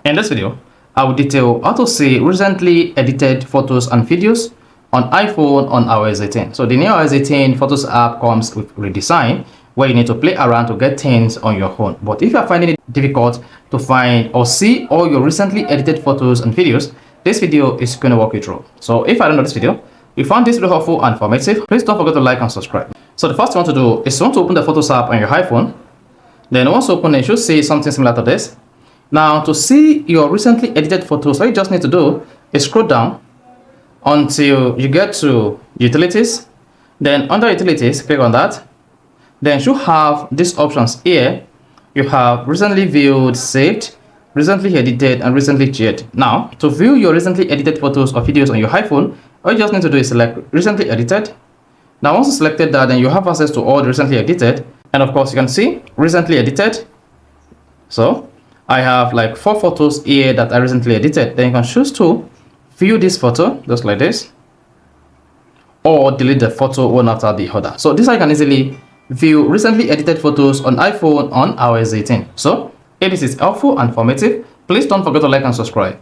In this video, I will detail how to see recently edited photos and videos on iPhone on iOS 18. So the new iOS 18 Photos app comes with redesign where you need to play around to get things on your phone. But if you are finding it difficult to find or see all your recently edited photos and videos, this video is going to walk you through. So if I don't know this video, you found this video helpful and informative, please don't forget to like and subscribe. So the first thing you want to do is you want to open the Photos app on your iPhone. Then once you open it, you should see something similar to this. Now, to see your recently edited photos, all you just need to do is scroll down until you get to Utilities. Then under Utilities, click on that. Then you have these options here. You have recently viewed, saved, recently edited, and recently shared. Now, to view your recently edited photos or videos on your iPhone, all you just need to do is select recently edited. Now, once you selected that, then you have access to all the recently edited. And of course, you can see recently edited. So I have like 4 photos here that I recently edited. Then you can choose to view this photo just like this, or delete the photo one after the other. So this I can easily view recently edited photos on iPhone on iOS 18. So if this is helpful and informative, please don't forget to like and subscribe.